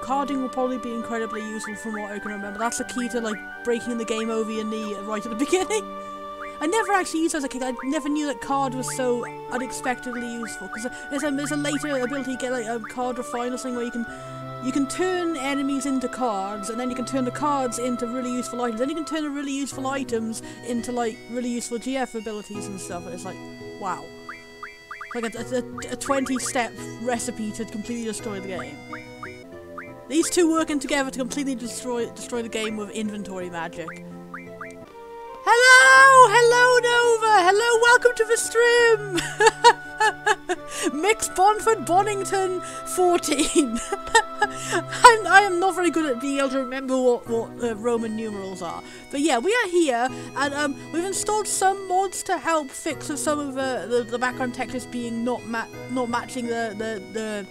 carding will probably be incredibly useful from what I can remember. That's the key to, like, breaking the game over your knee right at the beginning. I never actually used it as a kid. I never knew that card was so unexpectedly useful. Because there's a later ability to get, like, a card refine or something where you can turn enemies into cards, and then you can turn the cards into really useful items. Then you can turn the really useful items into, like, really useful GF abilities and stuff. And it's like, wow. Like a 20-step recipe to completely destroy the game. These two working together to completely destroy the game with inventory magic. Hello! Hello, Nova! Hello, welcome to the stream! Mix Bonford Bonington 14. I am not very good at being able to remember what Roman numerals are. But yeah, we are here, and we've installed some mods to help fix some of the background textures being not matching the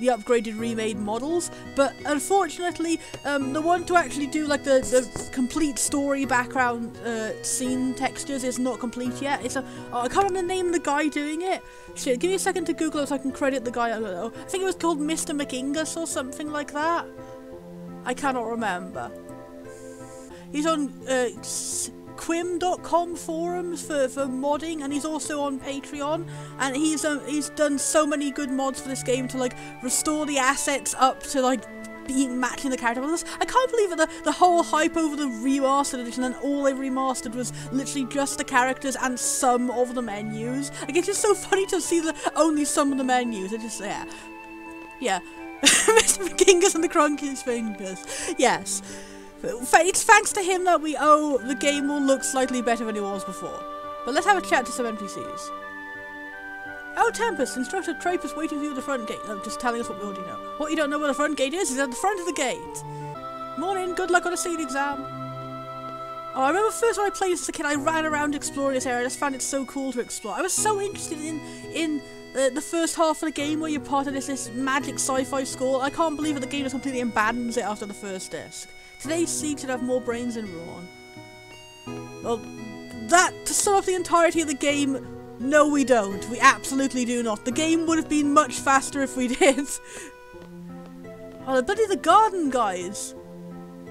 upgraded remade models, but unfortunately the one to actually do like the complete story background scene textures is not complete yet. It's I can't remember the name of the guy doing it. Shit, give me a second to Google it so I can credit the guy. I don't know. I think it was called Mr. McIngus or something like that. I cannot remember. He's on quim.com forums for modding, and he's also on Patreon, and he's done so many good mods for this game to like restore the assets up to like being matching the character models. I can't believe that the whole hype over the remastered edition and all they remastered was literally just the characters and some of the menus. Like, it's just so funny to see only some of the menus. It just yeah. Mr. McIngus and the Crunky's fingers. Yes. It's thanks to him that the game will look slightly better than it was before. But let's have a chat to some NPCs. Oh, Tempest, Instructor Trape is waiting for you at the front gate. Oh, just telling us what we already know. What you don't know where the front gate is at the front of the gate. Morning, good luck on the scene exam. Oh, I remember first when I played as a kid, I ran around exploring this area. I just found it so cool to explore. I was so interested in the first half of the game where you're part of this magic sci-fi school. I can't believe that the game just completely abandons it after the first disc. Today's Siege should have more brains than Rawn. Well, to sum up the entirety of the game, no we don't. We absolutely do not. The game would have been much faster if we did. Oh, bloody the garden guys.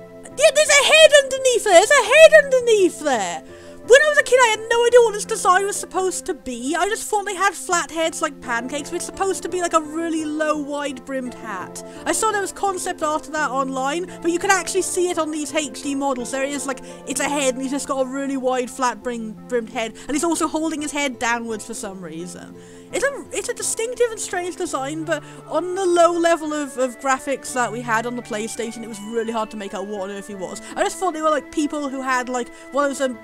Yeah, there's a head underneath there! There's a head underneath there! When I was a kid, I had no idea what this design was supposed to be. I just thought they had flat heads like pancakes, but it's supposed to be like a really low, wide-brimmed hat. I saw there was concept art of that online, but you can actually see it on these HD models. There is, like, it's a head, and he's just got a really wide, flat-brimmed head, and he's also holding his head downwards for some reason. It's a distinctive and strange design, but on the low level of graphics that we had on the PlayStation, it was really hard to make out what on earth he was. I just thought they were like people who had like one of those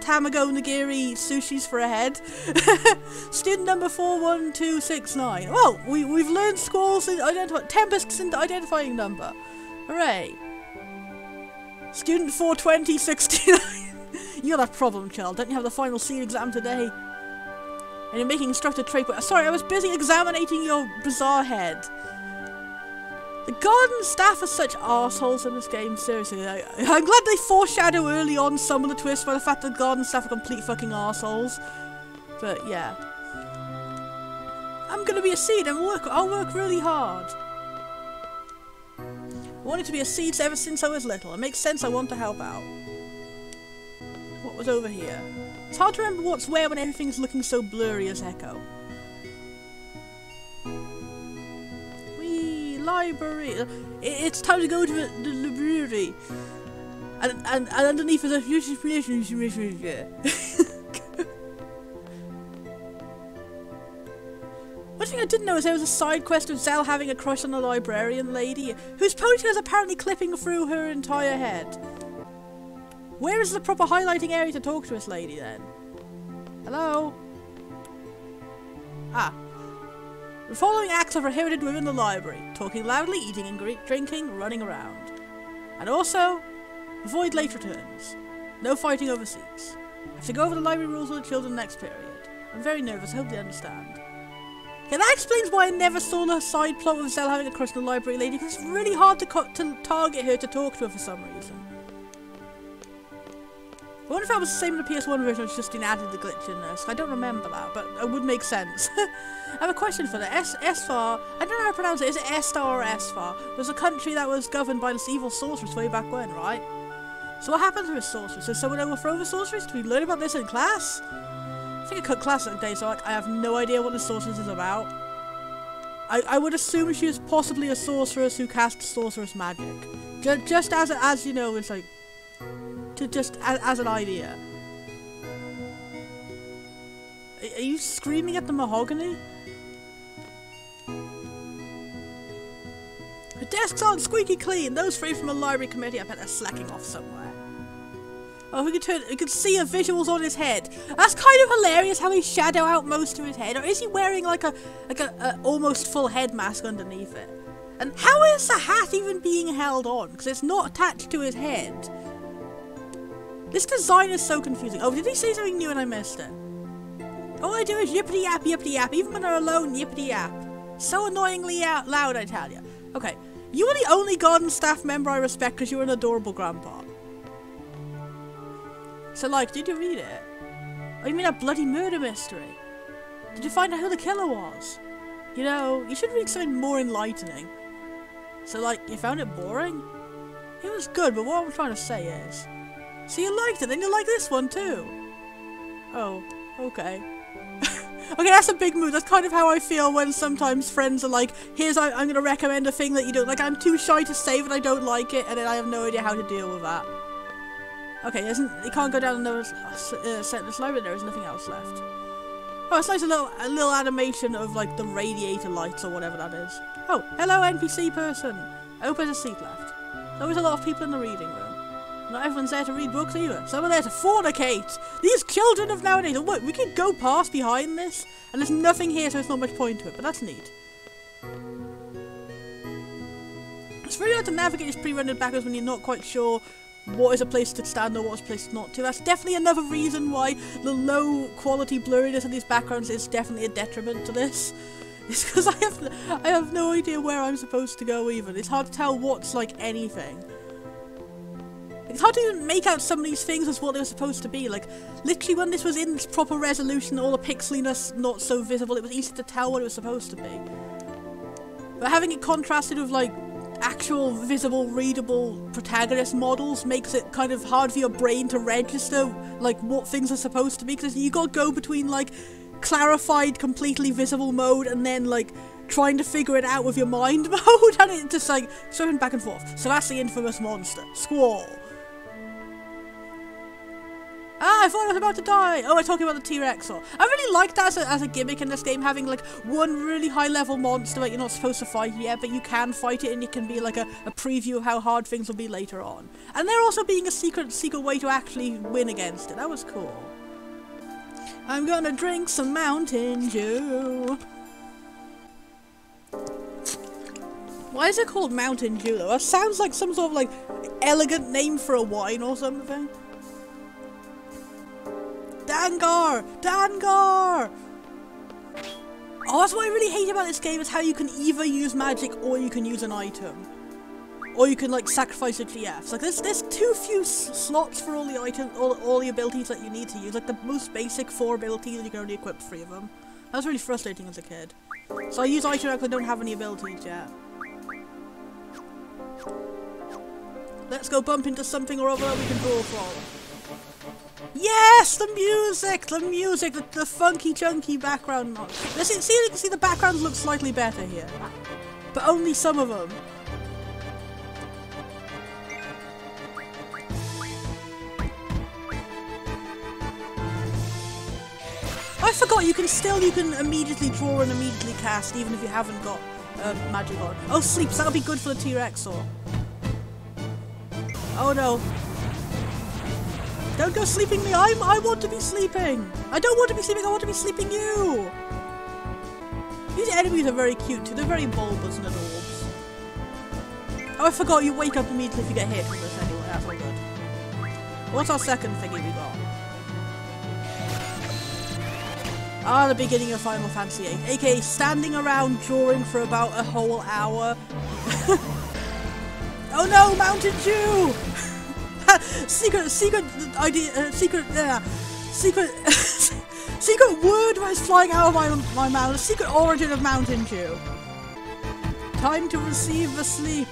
tamago nigiri sushis for a head. Student number 41269. Well, we've learned Squall's Tempest's identifying number. Hooray! Student 42069. You got a problem, child. Don't you have the final scene exam today? And you're making Instructor Trape. Sorry, I was busy examining your bizarre head. The garden staff are such assholes in this game, seriously. I'm glad they foreshadow early on some of the twists by the fact that the garden staff are complete fucking assholes. But yeah. I'm gonna be a seed and I'll work really hard. I wanted to be a seed ever since I was little. It makes sense I want to help out. What was over here? It's hard to remember what's where when everything's looking so blurry as Echo. Wee library. It's time to go to the library. And underneath is a one thing I didn't know is there was a side quest of Zell having a crush on the librarian lady, whose ponytail is apparently clipping through her entire head. Where is the proper highlighting area to talk to this lady, then? Hello? Ah. The following acts are prohibited within the library. Talking loudly, eating and drinking, running around. And also, avoid late returns. No fighting over seats. I have to go over the library rules with the children next period. I'm very nervous, I hope they understand. Yeah, that explains why I never saw the side plot of Zell having a crush on the library lady, because it's really hard to target her to talk to her for some reason. I wonder if that was the same in the PS1 version, it's just added the glitch in this. I don't remember that, but it would make sense. I have a question for the Esfar. I don't know how to pronounce it. Is it Estar or Esfar? It was a country that was governed by this evil sorceress way back when, right? So what happened to this sorceress? Did someone overthrow the sorceress? Did we learn about this in class? I think I cut class that day, so like, I have no idea what the sorceress is about. I would assume she is possibly a sorceress who casts sorceress magic. Just as you know, it's like... Just as an idea. Are you screaming at the mahogany? The desks aren't squeaky clean. Those free from a library committee, I bet they're slacking off somewhere. Oh, we could see the visuals on his head. That's kind of hilarious how he shadow out most of his head. Or is he wearing like a almost full head mask underneath it? And how is the hat even being held on? Because it's not attached to his head. This design is so confusing. Oh, did he say something new and I missed it? All I do is yippity yap, even when they're alone, yippity yap. So annoyingly loud, I tell you. Okay, you are the only garden staff member I respect because you're an adorable grandpa. So, like, did you read it? Oh, you mean a bloody murder mystery? Did you find out who the killer was? You know, you should read something more enlightening. So, like, you found it boring? It was good, but what I'm trying to say is... So you liked it, then you like this one too. Oh, okay. Okay, that's a big mood. That's kind of how I feel when sometimes friends are like, I'm going to recommend a thing that you don't like. I'm too shy to say that I don't like it, and then I have no idea how to deal with that. Okay, you can't go down another sentence library. There is nothing else left. Oh, it's nice, a little animation of like the radiator lights or whatever that is. Oh, hello NPC person. I hope there's a seat left. There's always a lot of people in the reading room. Not everyone's there to read books either. Some are there to fornicate. These children of nowadays. What, we could go past behind this, and there's nothing here, so there's not much point to it. But that's neat. It's really hard to navigate this pre-rendered backwards when you're not quite sure what is a place to stand or what is a place not to. That's definitely another reason why the low quality blurriness of these backgrounds is definitely a detriment to this. It's because I have no idea where I'm supposed to go even. It's hard to tell what's like anything. It's hard to even make out some of these things as what they were supposed to be. Like, literally when this was in its proper resolution, all the pixeliness not so visible, it was easy to tell what it was supposed to be. But having it contrasted with, like, actual visible, readable protagonist models makes it kind of hard for your brain to register, like, what things are supposed to be. Because you gotta go between, like, clarified, completely visible mode and then, like, trying to figure it out with your mind mode. And it just, like, swimming back and forth. So that's the infamous monster. Squall. Ah, I thought I was about to die! Oh, we're talking about the T-Rex. I really like that as a gimmick in this game, having like one really high level monster that you're not supposed to fight yet, but you can fight it and it can be like a preview of how hard things will be later on. And there also being a secret way to actually win against it. That was cool. I'm gonna drink some Mountain Dew. Why is it called Mountain Dew though? That sounds like some sort of like elegant name for a wine or something. Dangar! Dangar! Oh, that's what I really hate about this game, is how you can either use magic or you can use an item. Or you can, like, sacrifice your GFs. Like, there's too few slots for all the items, all the abilities that you need to use. Like, the most basic 4 abilities, and you can only equip 3 of them. That was really frustrating as a kid. So I use item because I don't have any abilities yet. Let's go bump into something or other that we can draw from. Yes, the music, the funky, chunky background. See, the backgrounds look slightly better here, but only some of them. I forgot you can immediately draw and immediately cast even if you haven't got magic on. Oh, sleeps. That'll be good for the T-Rex. Oh no. Don't go sleeping me! I want to be sleeping! I don't want to be sleeping, I want to be sleeping you! These enemies are very cute too, they're very bulbous and adorbs. Oh, I forgot you wake up immediately if you get hit with this anyway, that's all good. What's our second thingy we got? Ah, the beginning of Final Fantasy VIII, aka standing around drawing for about a whole hour. Oh no, Mountain Dew! secret idea, secret word was flying out of my mouth. Secret origin of Mountain Dew. Time to receive the sleep.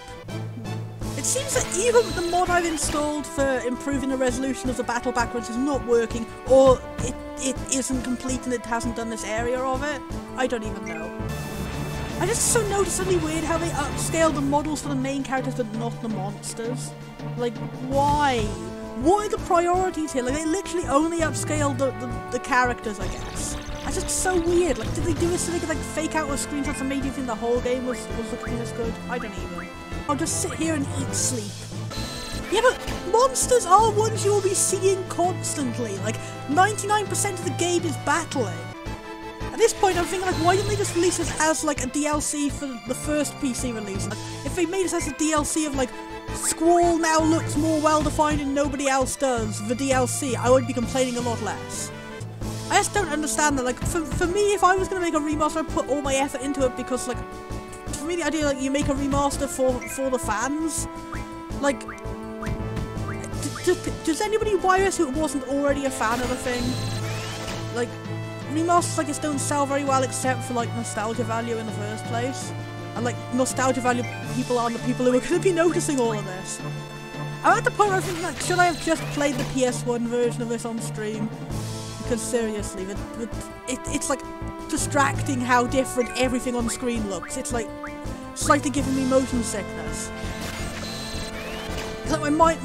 It seems that even the mod I've installed for improving the resolution of the battle backwards is not working, or it isn't complete and it hasn't done this area of it. I don't even know. I just so noticeably weird how they upscale the models for the main characters but not the monsters. Like, why? What are the priorities here? Like, they literally only upscaled the characters, I guess. It's just so weird. Like, did they do this so they could like fake out with screenshots and made you think the whole game was looking this good? I don't even. I'll just sit here and eat sleep. Yeah, but monsters are ones you will be seeing constantly. Like, 99% of the game is battling. At this point, I'm thinking, like, why didn't they just release this as, like, a DLC for the first PC release? Like, if they made this as a DLC of, like, Squall now looks more well-defined and nobody else does, the DLC, I would be complaining a lot less. I just don't understand that. Like, for me, if I was going to make a remaster, I'd put all my effort into it because, like, for me, the idea, like, you make a remaster for the fans, like, does anybody buy this who wasn't already a fan of the thing? Like, remasters, I guess, don't sell very well except for, like, nostalgia value in the first place. And, like, nostalgia value people aren't the people who are going to be noticing all of this. I'm at the point where I'm thinking, like, should I have just played the PS1 version of this on stream? Because, seriously, it's, like, distracting how different everything on screen looks. It's, like, slightly giving me motion sickness. It's like my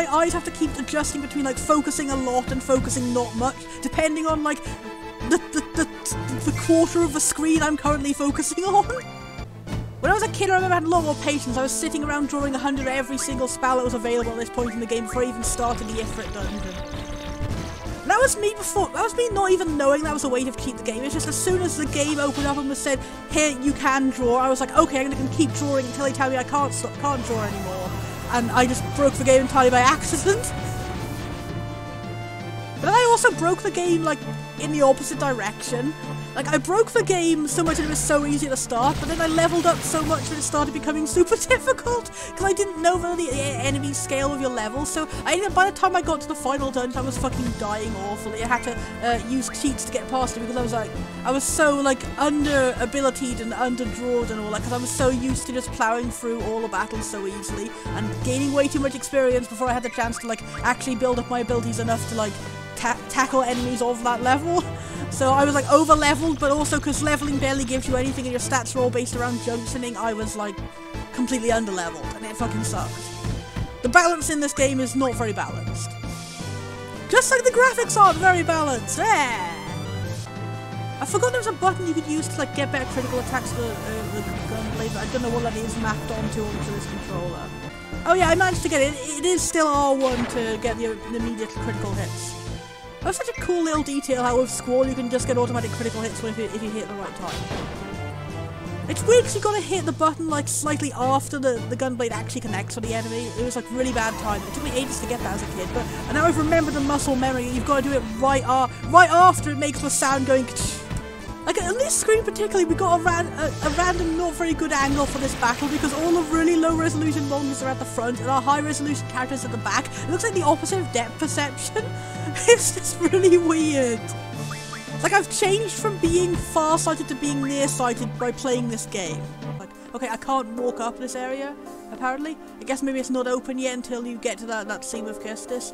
eyes have to keep adjusting between, like, focusing a lot and focusing not much, depending on, like, the quarter of the screen I'm currently focusing on. When I was a kid, I remember I had a lot more patience. I was sitting around drawing 100 every single spell that was available at this point in the game before I even started the FFVIII dungeon. And that was me before. That was me not even knowing that was a way to cheat the game. It's just as soon as the game opened up and was said, "Here, you can draw," I was like, "Okay, I'm gonna keep drawing until they tell me I can't draw anymore." And I just broke the game entirely by accident. But then I also broke the game, like, in the opposite direction. Like, I broke the game so much that it was so easy at the start, but then I leveled up so much that it started becoming super difficult, because I didn't know the enemies scale with your levels, so by the time I got to the final dungeon, I was fucking dying awfully. I had to use cheats to get past it, because I was so, like, under-abilitied and under-drawed and all that, because I was so used to just plowing through all the battles so easily, and gaining way too much experience before I had the chance to, like, actually build up my abilities enough to, like, tackle enemies of that level. So I was, like, over-leveled, but also because leveling barely gives you anything and your stats are all based around junctioning, I was, like, completely under-leveled, and it fucking sucked. The balance in this game is not very balanced. Just like the graphics aren't very balanced. I forgot there was a button you could use to, like, get better critical attacks for the gunblade, but I don't know what that is mapped onto this controller. Oh yeah, I managed to get it. It is still R1 to get the immediate critical hits. That's such a cool little detail how with Squall you can just get automatic critical hits if you hit the right time. It's weird because you gotta hit the button like slightly after the gunblade actually connects with the enemy. It was like really bad timing. It took me ages to get that as a kid, but now I've remembered the muscle memory. You've got to do it right after it makes the sound going. Like, on this screen particularly, we got a random not very good angle for this battle because all the really low resolution monsters are at the front and our high resolution characters at the back. It looks like the opposite of depth perception. It's just really weird. Like, I've changed from being far-sighted to being nearsighted by playing this game. Like, okay, I can't walk up this area, apparently. I guess maybe it's not open yet until you get to that scene with Kestis.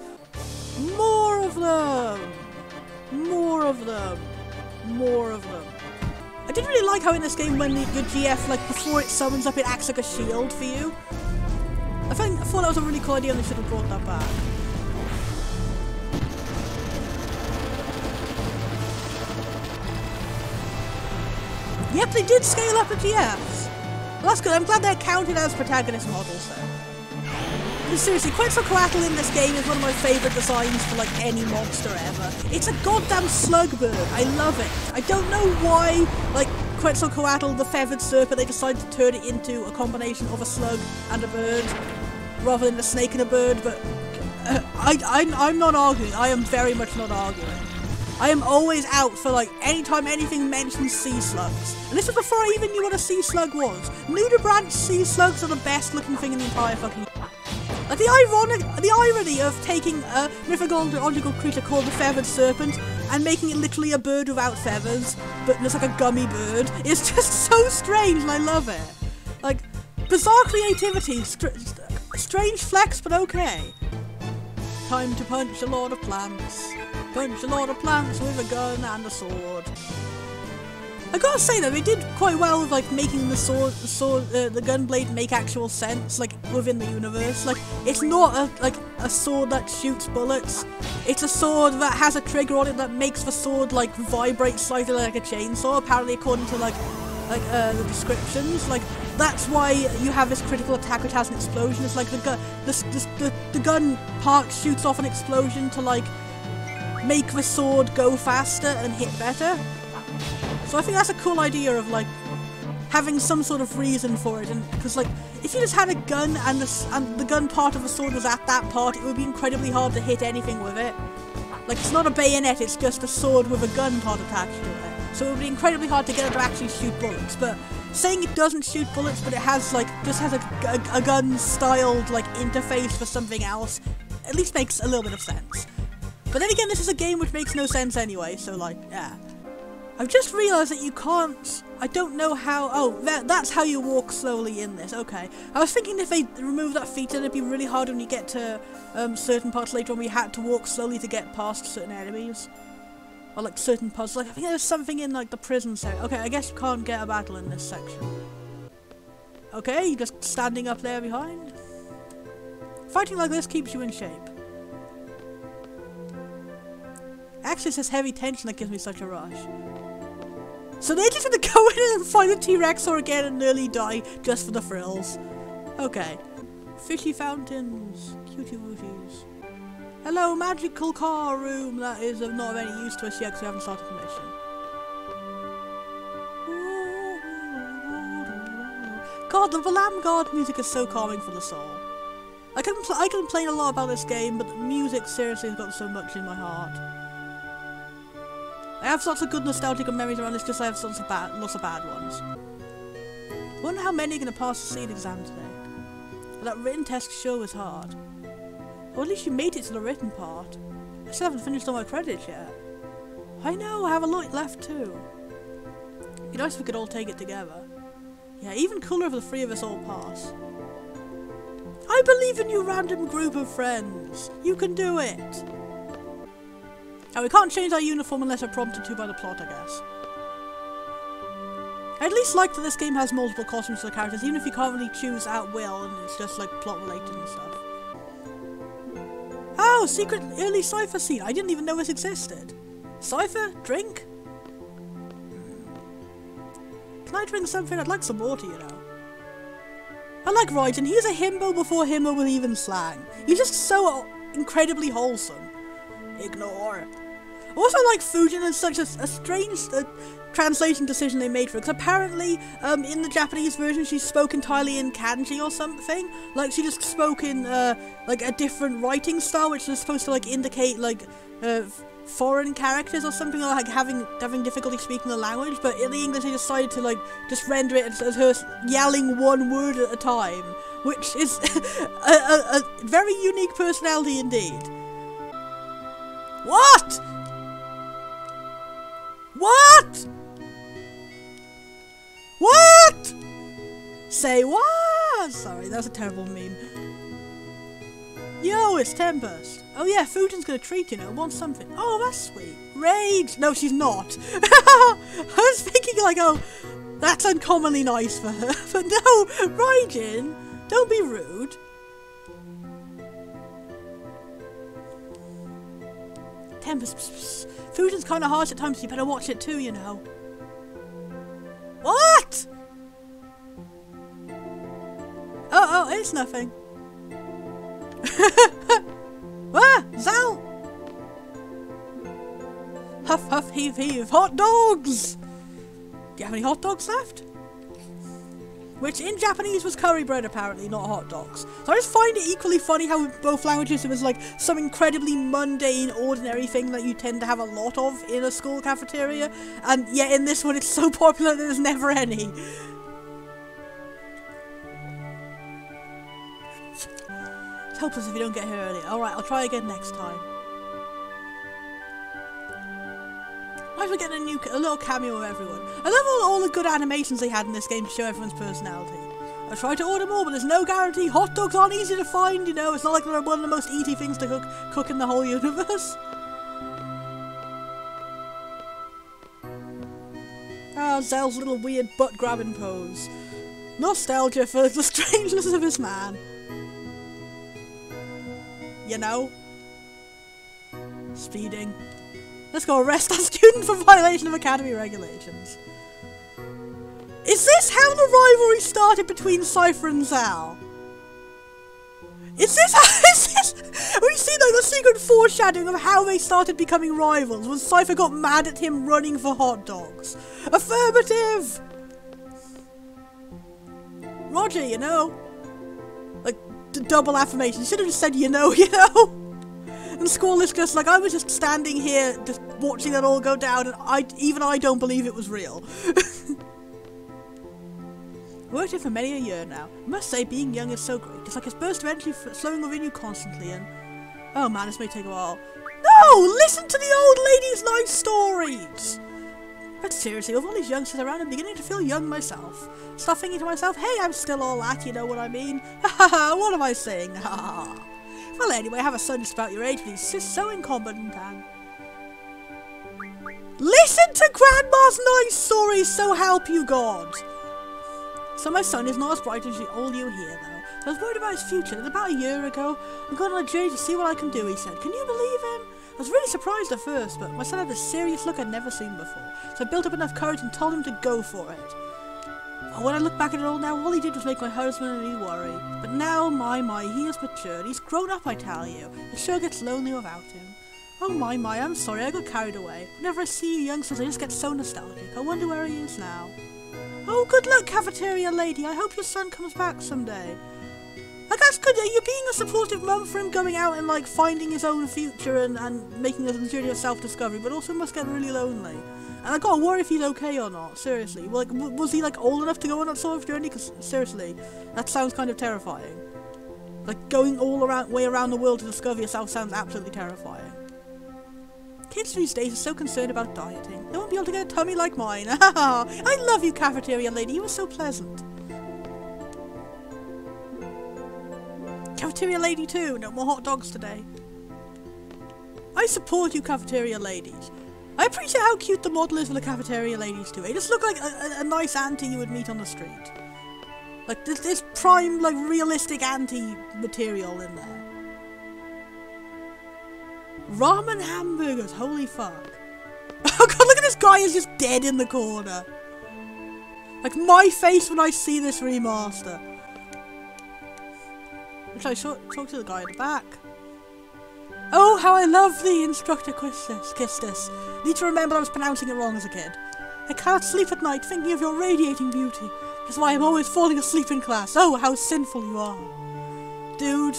More of them! More of them! More of them. I didn't really like how in this game when your GF, like, before it summons up, it acts like a shield for you. I thought that was a really cool idea and they should have brought that back. Yep, they did scale up the GFs. Well, that's good. I'm glad they're counted as protagonist models there. Because seriously, Quetzalcoatl in this game is one of my favourite designs for, like, any monster ever. It's a goddamn slug bird. I love it. I don't know why, like, Quetzalcoatl, the feathered serpent, they decided to turn it into a combination of a slug and a bird, rather than a snake and a bird, but I'm not arguing. I am very much not arguing. I am always out for, like, anytime anything mentions sea slugs. And this was before I even knew what a sea slug was. Nudibranch sea slugs are the best looking thing in the entire fucking... Like the irony of taking a mythological creature called the feathered serpent and making it literally a bird without feathers, but it's like a gummy bird, is just so strange, and I love it. Like, bizarre creativity, strange flex, but okay. Time to punch a lot of plants. Punch a lot of plants with a gun and a sword. I gotta say though, they did quite well with like making the the gun blade make actual sense, like within the universe. Like, it's not a sword that shoots bullets. It's a sword that has a trigger on it that makes the sword like vibrate slightly like a chainsaw. Apparently, according to the descriptions, like that's why you have this critical attack which has an explosion. It's like the gun part shoots off an explosion to like make the sword go faster and hit better. So I think that's a cool idea of like having some sort of reason for it, and because like if you just had a gun and the gun part of the sword was at that part, it would be incredibly hard to hit anything with it. Like, it's not a bayonet, it's just a sword with a gun part attached to it. So it would be incredibly hard to get it to actually shoot bullets. But saying it doesn't shoot bullets, but it has like just has a gun styled like interface for something else, at least makes a little bit of sense. But then again, this is a game which makes no sense anyway, so like, yeah. I've just realised that you can't, I don't know how, oh, that's how you walk slowly in this, okay. I was thinking if they remove that feature, it'd be really hard when you get to certain parts later on where you had to walk slowly to get past certain enemies. Or like certain puzzles, like I think there's something in like the prison section. Okay, I guess you can't get a battle in this section. Okay, you're just standing up there behind. Fighting like this keeps you in shape. Actually, it's this heavy tension that gives me such a rush. So they're just gonna go in and find the T-Rexor again and nearly die just for the thrills. Okay. Fishy fountains. Cutie wooties. Hello, magical car room that is of not of any use to us yet because we haven't started the mission. God, the Lamb God music is so calming for the soul. I can complain a lot about this game, but the music seriously has got so much in my heart. I have lots of good nostalgic memories around this, just I have lots of bad ones. Wonder how many are going to pass the SEED exam today. But that written test sure was hard. Well, at least you made it to the written part. I still haven't finished all my credits yet. I know, I have a lot left too. It'd be nice if we could all take it together. Yeah, even cooler if the three of us all pass. I believe in you, random group of friends. You can do it. And we can't change our uniform unless we're prompted to by the plot, I guess. I at least like that this game has multiple costumes for the characters, even if you can't really choose at will and it's just like plot related and stuff. Oh, secret early Cypher scene. I didn't even know this existed. Cypher? Drink? Can I drink something? I'd like some water, you know. I like Raiden. He's a himbo before himbo was even slang. He's just so incredibly wholesome. Ignore. Also, like Fujin is such a strange translation decision they made for it, because apparently in the Japanese version she spoke entirely in kanji or something. Like, she just spoke in like a different writing style, which is supposed to like indicate like foreign characters or something, or like having difficulty speaking the language. But in the English they decided to like just render it as her yelling one word at a time, which is a very unique personality indeed. What? What? What? Say what? Sorry, that was a terrible meme. Yo, it's Tempest. Oh yeah, Fujin's gonna treat, you know, want something. Oh, that's sweet. Rage! No, she's not. I was thinking like, oh, that's uncommonly nice for her. But no, Raijin, don't be rude. Tempest, Fujin's kind of harsh at times, so you better watch it too, you know. What? Oh, it's nothing. Ah, Zal! Huff, huff, heave, heave. Hot dogs! Do you have any hot dogs left? Which in Japanese was curry bread, apparently, not hot dogs. So I just find it equally funny how in both languages it was like some incredibly mundane, ordinary thing that you tend to have a lot of in a school cafeteria, and yet in this one it's so popular that there's never any. It's hopeless if you don't get here early. Alright, I'll try again next time. I should get a little cameo of everyone. I love all the good animations they had in this game to show everyone's personality. I tried to order more, but there's no guarantee. Hot dogs aren't easy to find, you know. It's not like they're one of the most easy things to cook in the whole universe. Ah, Zell's little weird butt-grabbing pose. Nostalgia for the strangeness of his man. You know? Speeding. Let's go arrest that student for violation of academy regulations. Is this how the rivalry started between Cypher and Zal? Is this we see like the secret foreshadowing of how they started becoming rivals when Cypher got mad at him running for hot dogs? Affirmative! Roger, you know. Like, double affirmation. You should have just said, you know, you know. And Squall is just like, I was just standing here, just watching that all go down, and even I don't believe it was real. Worked here for many a year now. I must say, being young is so great. It's like a burst of energy flowing within you constantly, and... Oh man, this may take a while. No! Listen to the old lady's nice stories! But seriously, with all these youngsters around, I'm beginning to feel young myself. Start thinking to myself, hey, I'm still all that, you know what I mean? Ha ha ha, what am I saying? Ha ha ha. Well, anyway, I have a son just about your age, but he's just so incompetent, and... Listen to Grandma's nice stories, so help you God! So my son is not as bright as all you hear, though. So I was worried about his future, and about a year ago, I'm going on a journey to see what I can do, he said. Can you believe him? I was really surprised at first, but my son had this serious look I'd never seen before. So I built up enough courage and told him to go for it. Oh, when I look back at it all now, all he did was make my husband and me worry. But now, my, he has matured. He's grown up, I tell you. It sure gets lonely without him. Oh my, I'm sorry, I got carried away. Whenever I see you youngsters, I just get so nostalgic. I wonder where he is now. Oh, good luck, cafeteria lady. I hope your son comes back someday. Like, that's good. You're being a supportive mum for him going out and, like, finding his own future and making a journey of self-discovery, but also must get really lonely. And I gotta worry if he's okay or not, seriously. Like, was he, like, old enough to go on that sort of journey? Because, seriously, that sounds kind of terrifying. Like, going way around the world to discover yourself sounds absolutely terrifying. Kids these days are so concerned about dieting. They won't be able to get a tummy like mine. I love you, cafeteria lady. You were so pleasant. Cafeteria lady too. No more hot dogs today. I support you, cafeteria ladies. I appreciate how cute the model is for the cafeteria ladies too. They just look like a nice auntie you would meet on the street. Like, this prime, like, realistic auntie material in there. Ramen hamburgers, holy fuck. Oh god, look at this guy, he's just dead in the corner. Like, my face when I see this remaster. Should I talk to the guy in the back? Oh, how I love the Instructor Kistis. Need to remember I was pronouncing it wrong as a kid. I cannot sleep at night thinking of your radiating beauty. That's why I'm always falling asleep in class. Oh, how sinful you are. Dude,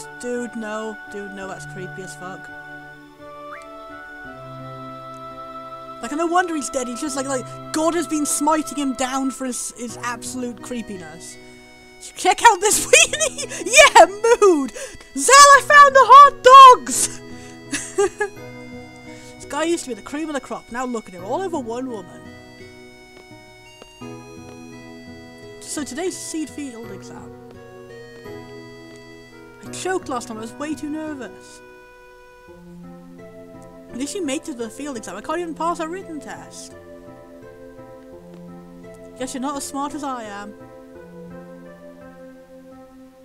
no. Dude, no, that's creepy as fuck. Like, no wonder he's dead. He's just like God has been smiting him down for his absolute creepiness. Check out this weenie! Yeah, mood! Zell, I found the hot dogs! This guy used to be the cream of the crop. Now look at him, all over one woman. So today's seed field exam. I choked last time, I was way too nervous. At least you made it to the field exam. I can't even pass a written test. Guess you're not as smart as I am.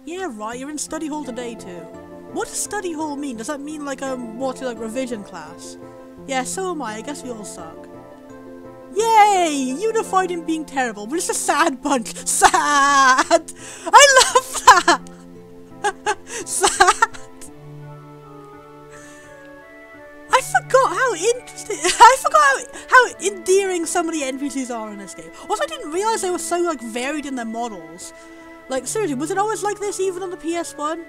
Yeah, right, you're in study hall today too. What does study hall mean? Does that mean like like revision class? Yeah, so am I guess we all suck. Yay! Unified in being terrible. We're just a sad bunch. Sad! I love that! Sad! I forgot how interesting. I forgot how endearing some of the NPCs are in this game. Also, I didn't realise they were so like varied in their models. Like, seriously, was it always like this even on the PS1?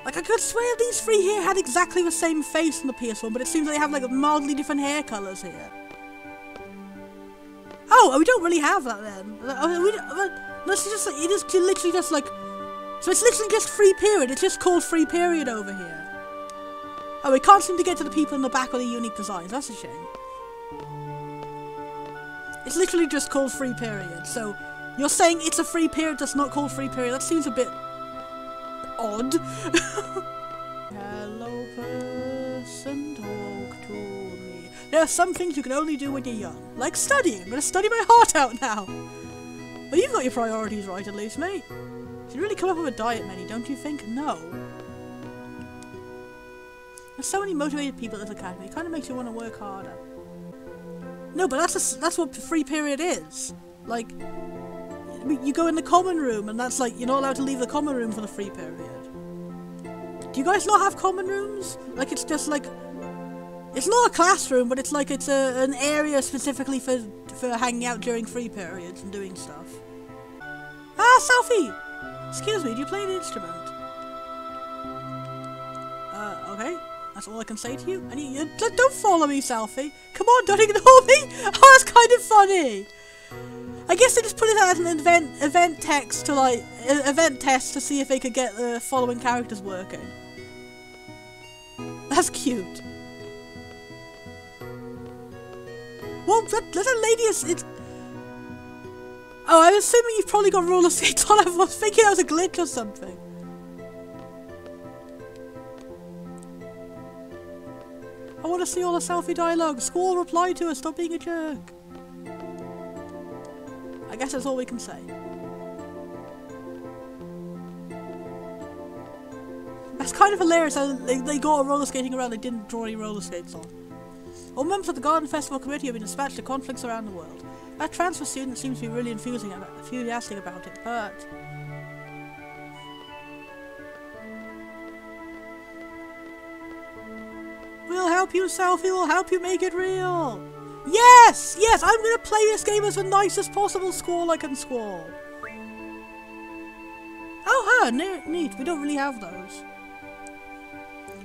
Like, I could swear these three here had exactly the same face on the PS1, but it seems like they have like mildly different hair colours here. Oh, we don't really have that then. This is just like, it is literally just like So it's literally just free period. It's just called free period over here. Oh, we can't seem to get to the people in the back with the unique designs. That's a shame. It's literally just called free period. So you're saying it's a free period that's not called free period? That seems a bit odd. Hello, person, talk to me. There are some things you can only do when you're young. Like studying. I'm going to study my heart out now. Well, you've got your priorities right, at least, mate. You should really come up with a diet menu, don't you think? No. There's so many motivated people at this academy. It kind of makes you want to work harder. No, but that's what free period is. Like, you go in the common room, and that's like, you're not allowed to leave the common room for the free period. Do you guys not have common rooms? Like, it's just like, it's not a classroom, but it's like it's an area specifically for hanging out during free periods and doing stuff. Ah, Selfie! Excuse me, do you play an instrument? Okay. That's all I can say to you. And you don't follow me, Selfie. Come on, don't ignore me. Oh, that's kind of funny. I guess they just put it out as an event text to like event test to see if they could get the following characters working. That's cute. Well, there's a lady. It's. Oh, I'm assuming you've probably got roller skates on. I was thinking that was a glitch or something. I want to see all the Selfie dialogue. Squall, reply to us. Stop being a jerk. I guess that's all we can say. That's kind of hilarious how they got roller skating around, they didn't draw any roller skates on. All members of the Garden Festival Committee have been dispatched to conflicts around the world. That transfer student seems to be really enthusiastic about it, but... We'll help you, Selfie, we'll help you make it real! Yes! Yes! I'm gonna play this game as the nicest possible Squall I can squall. Oh, neat. We don't really have those.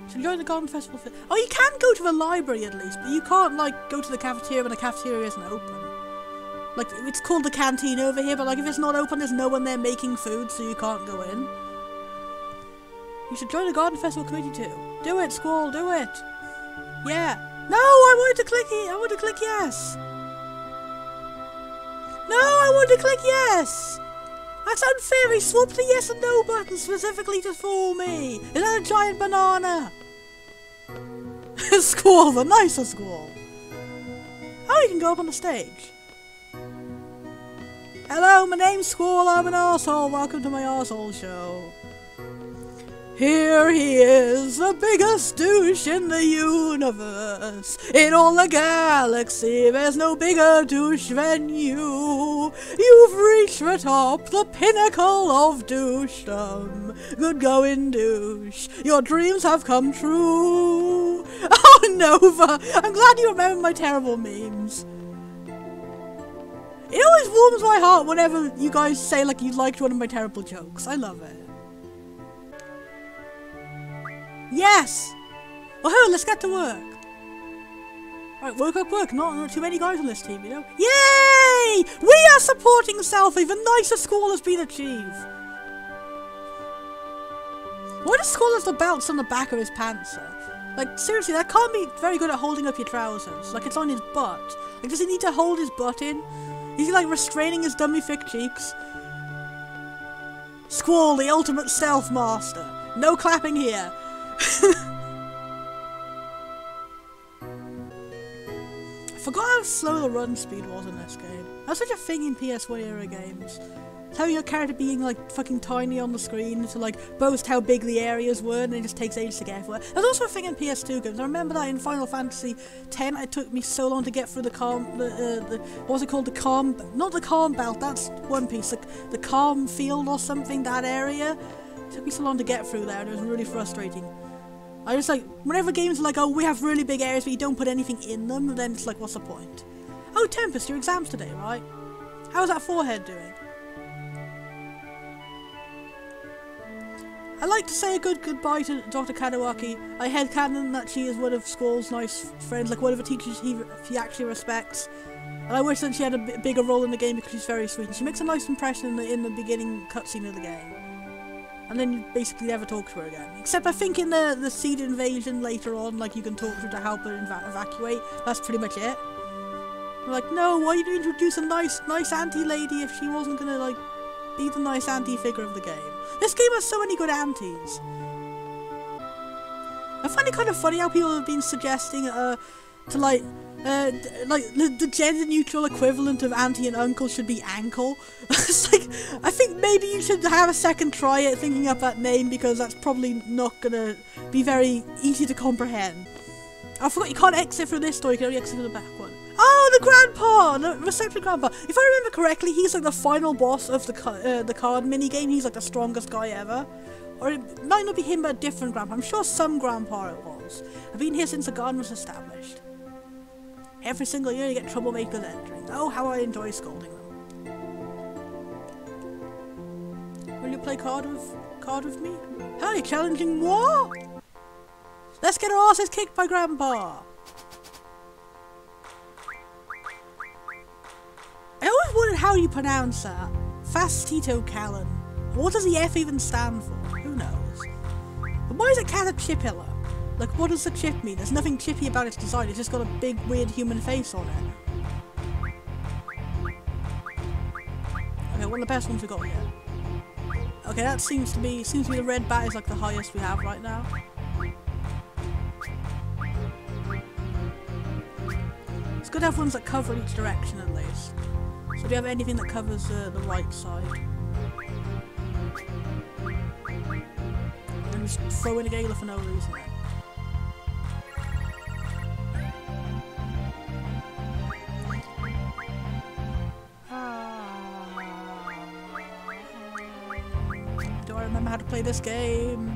So join the Garden Festival. Oh, you can go to the library at least, but you can't, like, go to the cafeteria when the cafeteria isn't open. Like, it's called the canteen over here, but, like, if it's not open, there's no one there making food, so you can't go in. You should join the Garden Festival Committee too. Do it, Squall, do it! Yeah. No, I wanted to click it. I wanted to click yes. No, I wanted to click yes. That's unfair. He swapped the yes and no button specifically to fool me. Is that a giant banana? Squall, the nicer Squall. Oh, you can go up on the stage. Hello, my name's Squall. I'm an arsehole. Welcome to my arsehole show. Here he is, the biggest douche in the universe. In all the galaxy, there's no bigger douche than you. You've reached the top, the pinnacle of douchedom. Good going, douche. Your dreams have come true. Oh, Nova, I'm glad you remember my terrible memes. It always warms my heart whenever you guys say, like, you liked one of my terrible jokes. I love it. Yes! Woohoo, let's get to work. Alright, work. Not too many guys on this team, you know? Yay! We are supporting Selfie. The nicest Squall has been achieved. Why does Squall have the belts on the back of his pants, though? Like, seriously, that can't be very good at holding up your trousers. Like, it's on his butt. Like, does he need to hold his butt in? Is he, like, restraining his dummy thick cheeks? Squall, the ultimate stealth master. No clapping here. I forgot how slow the run speed was in this game. That's such a thing in PS1 era games. Having your character being like fucking tiny on the screen to like boast how big the areas were, and it just takes ages to get everywhere. There's also a thing in PS2 games. I remember that in Final Fantasy X, it took me so long to get through the what's it called? Not the calm belt. That's One Piece. The calm field or something. That area. It took me so long to get through there, and it was really frustrating. I just like, whenever games are like, oh, we have really big areas but you don't put anything in them, then it's like, what's the point? Oh, Tempest, your exam's today, right? How's that forehead doing? I'd like to say a goodbye to Dr. Kadawaki. I headcanon that she is one of Squall's nice friends, like one of the teachers he actually respects. And I wish that she had a bigger role in the game because she's very sweet. And she makes a nice impression in the beginning cutscene of the game. and then you basically never talk to her again. Except I think in the seed invasion later on, like you can talk to her to help her evacuate. That's pretty much it. I'm like, no, why did you introduce a nice auntie lady if she wasn't gonna like be the nice auntie figure of the game? This game has so many good aunties. I find it kind of funny how people have been suggesting to like the gender neutral equivalent of auntie and uncle should be ankle. It's like, I think maybe you should have a second try at thinking up that name, because that's probably not gonna be very easy to comprehend. I forgot you can't exit through this door, you can only exit through the back one. Oh, the grandpa! The reception grandpa. If I remember correctly, he's like the final boss of the card minigame. He's like the strongest guy ever. Or it might not be him, but a different grandpa. I'm sure some grandpa it was. I've been here since the garden was established. Every single year you get troublemakers entering. Oh, how I enjoy scolding them. Will you play card with me? Hey, challenging moi? Let's get our asses kicked by Grandpa. I always wondered how you pronounce that. Fastito Callan. What does the F even stand for? Who knows? But why is it caterpillar? Like, what does the chip mean? There's nothing chippy about its design, it's just got a big, weird human face on it. Okay, one of the best ones we got here. Okay, that seems to be the red bat is like the highest we have right now. It's good to have ones that cover each direction at least. So do you have anything that covers the right side? And just throw in a gala for no reason then. Do I remember how to play this game?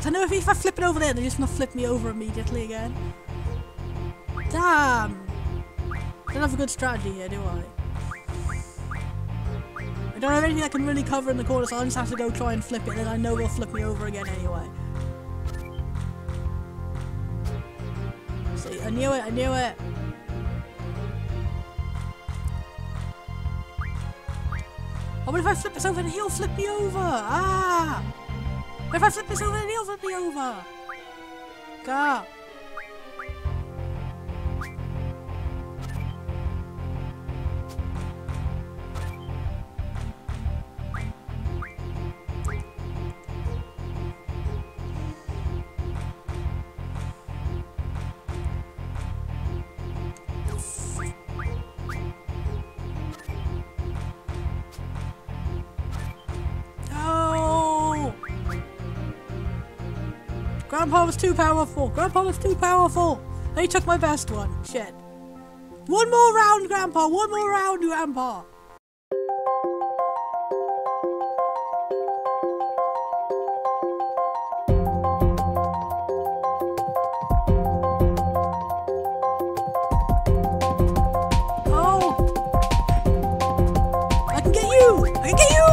I know if I flip it over there, they're just gonna flip me over immediately again. Damn! I don't have a good strategy here, do I? I don't have anything I can really cover in the corner, so I'll just have to go try and flip it, and then I know they'll flip me over again anyway. See, I knew it, I knew it! Oh, but if I flip this over, then he'll flip me over! Ah! If I flip this over, then he'll flip me over! Go! Grandpa was too powerful! Grandpa was too powerful! They took my best one. Shit. One more round, Grandpa! One more round, Grandpa! Oh! I can get you! I can get you!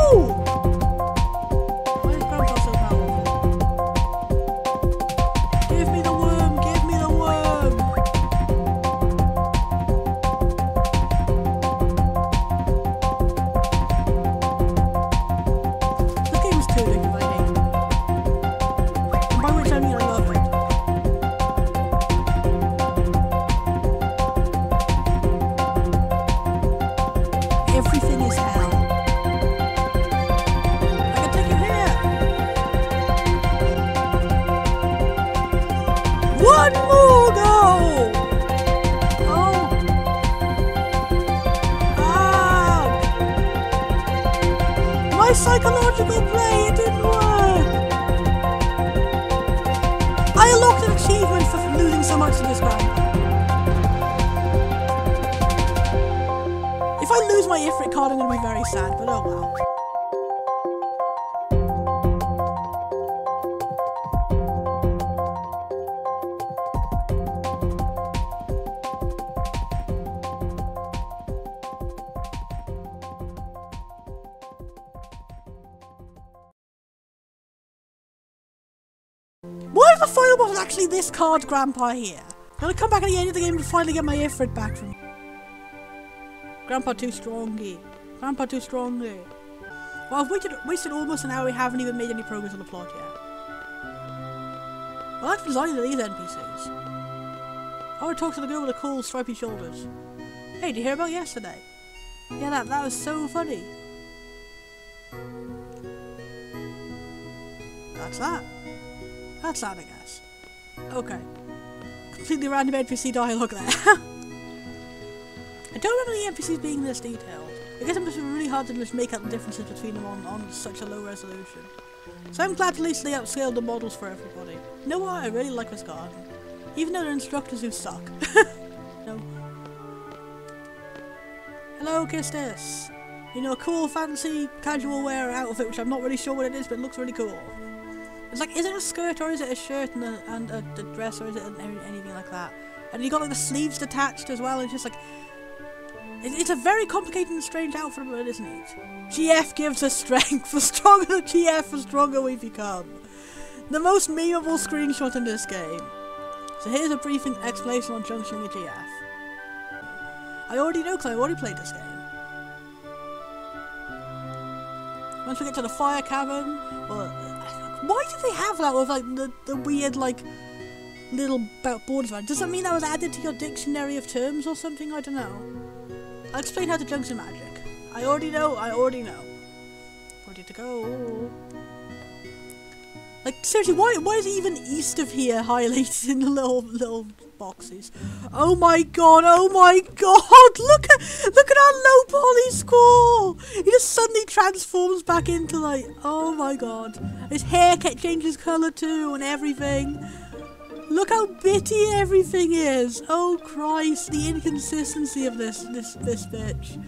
Why is Grandpa so powerful? Give me the worm! Give me the worm! This game is too addictive, I hate it. And by which I mean I love it. Everything is hell. I can take you here! One more go! Oh! Ouch! My psychological play, it didn't work! I unlocked an achievement for losing so much to this grandpa. If I lose my Ifrit card, I'm gonna be very sad, but oh well. What if the final boss is actually this card Grandpa here? I'm gonna come back at the end of the game and finally get my Ifrit back from Grandpa too strongy. Grandpa too strongy. Well, I've wasted almost an hour. We haven't even made any progress on the plot yet. I like the design of these NPCs. I want to talk to the girl with the cool stripy shoulders. Hey, did you hear about yesterday? Yeah, that was so funny. That's that. That's that, I guess. Okay. Completely random NPC dialogue there. I don't remember the NPCs being this detailed. I guess it must be really hard to just make out the differences between them on such a low resolution. So I'm glad at least they upscaled the models for everybody. You know what? I really like this garden. Even though they're instructors who suck. No. Hello, Cuteness. You know, a cool, fancy, casual wear outfit, which I'm not really sure what it is, but it looks really cool. It's like, is it a skirt or is it a shirt and a dress or is it anything like that? And you got like the sleeves detached as well, and it's just like... It's a very complicated and strange outfit, but it isn't it? GF gives us strength. The stronger the GF, the stronger we become. The most memeable screenshot in this game. So here's a brief explanation on junctioning the GF. I already know because I already played this game. Once we get to the fire cavern, well, why did they have that with like the weird like little borders around? Does that mean that was added to your dictionary of terms or something? I don't know. I'll explain how to junction magic. I already know. Ready to go. Like, seriously, why is it even east of here highlighted in the little boxes? Oh my god, look at our low poly Squall! He just suddenly transforms back into like, oh my god. His hair changes colour too and everything. Look how bitty everything is! Oh Christ, the inconsistency of this bitch.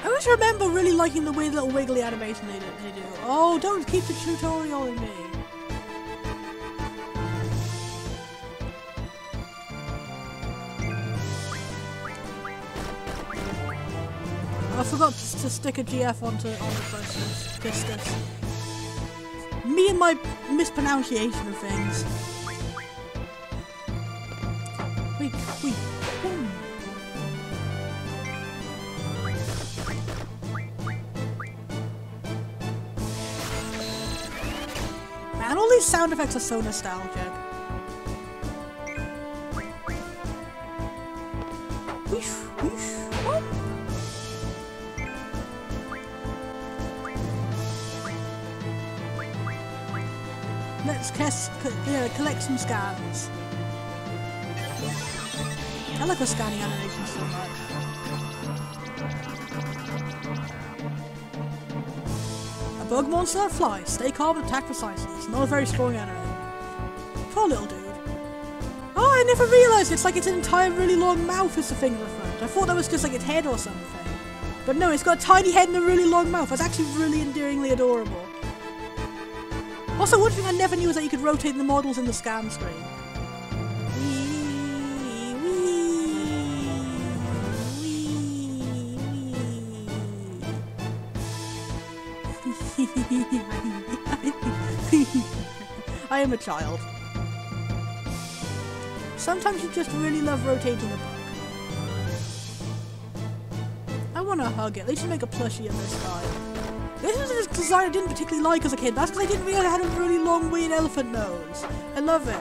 I always remember really liking the weird little wiggly animation they do. Oh, don't keep the tutorial in me. I forgot to stick a GF onto this. Me and my mispronunciation of things. Wait. Boom. Man, all these sound effects are so nostalgic. Whoosh, whoosh, whoop. Let's collect some scans. I like the scanning animation so much. A bug monster? Fly. Stay calm and attack precisely. It's not a very strong enemy. Poor little dude. Oh, I never realised it's like its entire really long mouth is the thing at the front. I thought that was just like its head or something. But no, it's got a tiny head and a really long mouth. That's actually really endearingly adorable. Also, one thing I never knew was that you could rotate the models in the scan screen. I am a child. Sometimes you just really love rotating a bug. I want to hug it. They should make a plushie of this guy. This is a design I didn't particularly like as a kid. That's because I didn't realise it had a really long, weird elephant nose. I love it.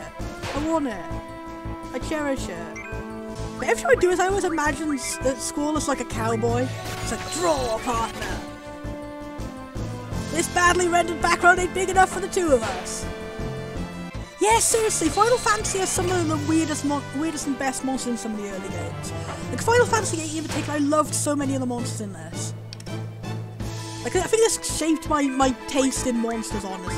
I want it. I cherish it. But every time I do this, I always imagine that Squall is like a cowboy. It's like, draw, partner. This badly rendered background ain't big enough for the two of us. Yeah, seriously, Final Fantasy has some of the weirdest and best monsters in some of the early games. Like Final Fantasy VIII in particular, I loved so many of the monsters in this. Like, I think this shaped my taste in monsters, honestly.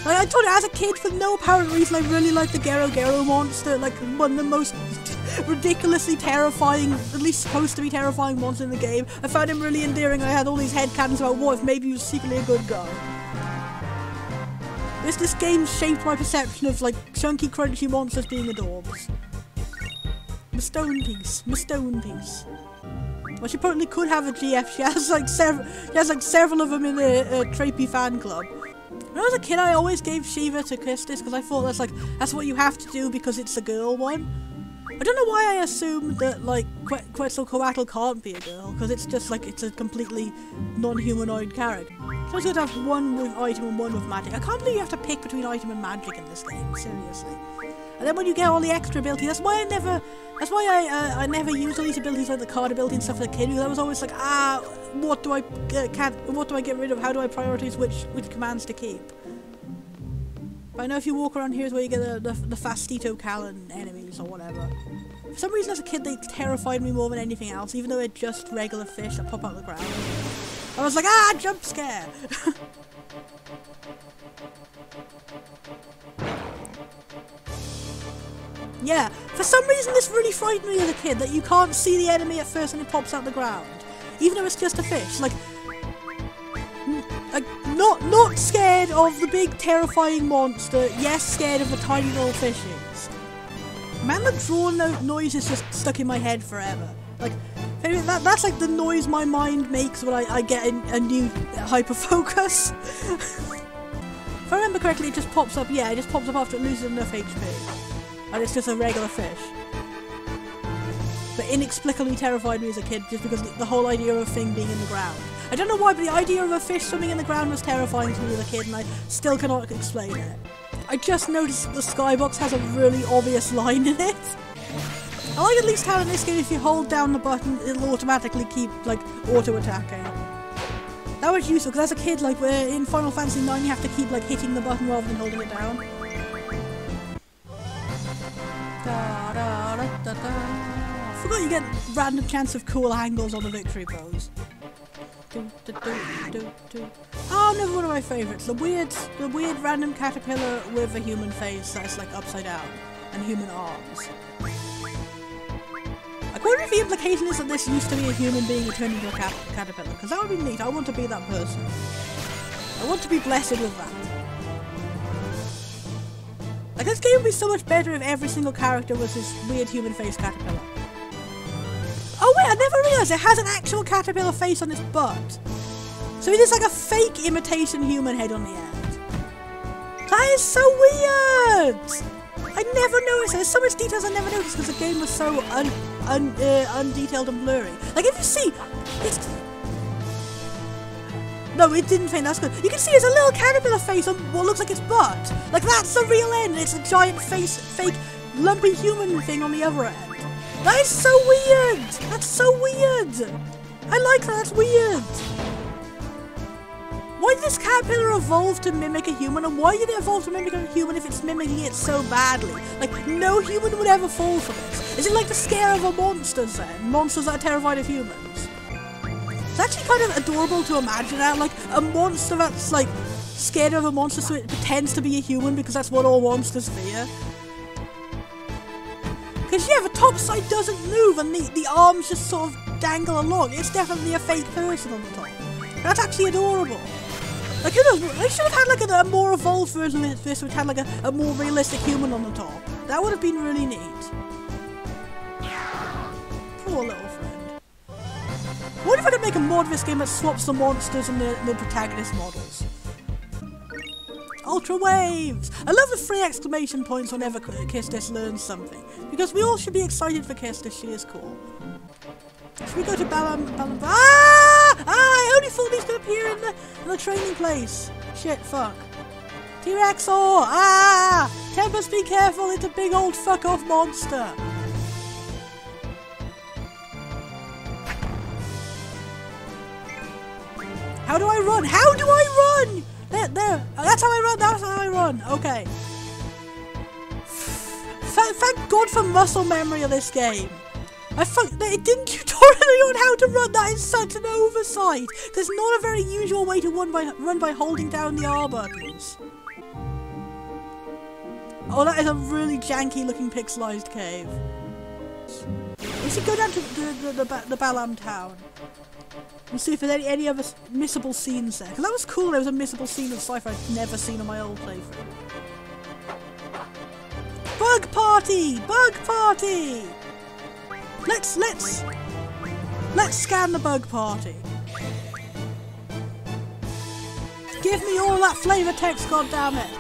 Like, I told you, as a kid, for no apparent reason, I really liked the Gero Gero monster, like, one of the most ridiculously terrifying, at least supposed to be terrifying monsters in the game. I found him really endearing, I had all these headcanons about what if maybe he was secretly a good guy. This game shaped my perception of, like, chunky, crunchy monsters being adorbs. My stone piece. My stone piece. Well, she probably could have a GF. She has like several of them in the Trapey fan club. When I was a kid, I always gave Shiva to Kistis because I thought that's what you have to do because it's a girl one. I don't know why I assumed that like Quetzalcoatl can't be a girl because it's just like it's a completely non-humanoid character. So it's good to have one with item and one with magic. I can't believe you have to pick between item and magic in this game. Seriously. And then when you get all the extra abilities, that's why I never used all these abilities like the card ability and stuff as a kid. Because I was always like, what do I get rid of? How do I prioritize which commands to keep? But I know if you walk around here is where you get the Fastito Callan enemies or whatever. For some reason as a kid they terrified me more than anything else, even though they're just regular fish that pop out of the ground. I was like, jump scare! Yeah, for some reason this really frightened me as a kid, that you can't see the enemy at first and it pops out the ground. Even though it's just a fish. Like not scared of the big terrifying monster, yes, scared of the tiny little fishes. Man, the drawn noise is just stuck in my head forever. Like, that's like the noise my mind makes when I get a new hyperfocus. If I remember correctly, it just pops up, yeah, it just pops up after it loses enough HP. And it's just a regular fish. But inexplicably terrified me as a kid just because the whole idea of a thing being in the ground. I don't know why, but the idea of a fish swimming in the ground was terrifying to me as a kid and I still cannot explain it. I just noticed the skybox has a really obvious line in it. I like at least how in this game if you hold down the button it'll automatically keep like auto-attacking. That was useful because as a kid, like where in Final Fantasy IX you have to keep like hitting the button rather than holding it down. I forgot you get random chance of cool angles on the victory pose. Oh, another one of my favourites. The weird random caterpillar with a human face that's like upside down and human arms. I wonder if the implication is that this used to be a human being who turned into a caterpillar, because that would be neat. I want to be that person. I want to be blessed with that. Like, this game would be so much better if every single character was this weird human face caterpillar. Oh wait, I never realised it has an actual caterpillar face on its butt. So it is like a fake imitation human head on the end. That is so weird! I never noticed it. There's so much details I never noticed because the game was so undetailed and blurry. Like if you see, it's... No, it didn't faint, that's good. You can see there's a little caterpillar face on what looks like its butt. Like that's the real end, and it's a giant face, fake, lumpy human thing on the other end. That is so weird! That's so weird! I like that, that's weird! Why did this caterpillar evolve to mimic a human, and why did it evolve to mimic a human if it's mimicking it so badly? Like, no human would ever fall for this. Is it like the scare of a monsters then? Monsters that are terrified of humans? It's actually kind of adorable to imagine that, like, a monster that's, like, scared of a monster so it pretends to be a human because that's what all monsters fear. Because, yeah, the top side doesn't move and the arms just sort of dangle along. It's definitely a fake person on the top. That's actually adorable. Like, they should have had, like, a more evolved version of this which had, like, a more realistic human on the top. That would have been really neat. Poor little friend. What if I could make a mod of this game that swaps the monsters and the protagonist models? Ultra Waves! I love the 3 exclamation points whenever Kistis learns something, because we all should be excited for Kistis, she is cool. Should we go to Balam? I only thought these could appear in the training place. Shit, fuck. T-Rexor! Tempest, be careful, it's a big old fuck-off monster. How do I run? How do I run? There. That's how I run. That's how I run. Okay. Thank God for muscle memory of this game. It didn't tutorial on how to run. That is such an oversight. There's not a very usual way to run by holding down the R buttons. Oh, that is a really janky looking pixelized cave. We should go down to the Balam town. And see if there's any other missable scenes there. Because that was cool, there was a missable scene of sci-fi I'd never seen on my old playthrough. Bug Party! Bug Party! Let's scan the bug party. Give me all that flavor text, goddammit!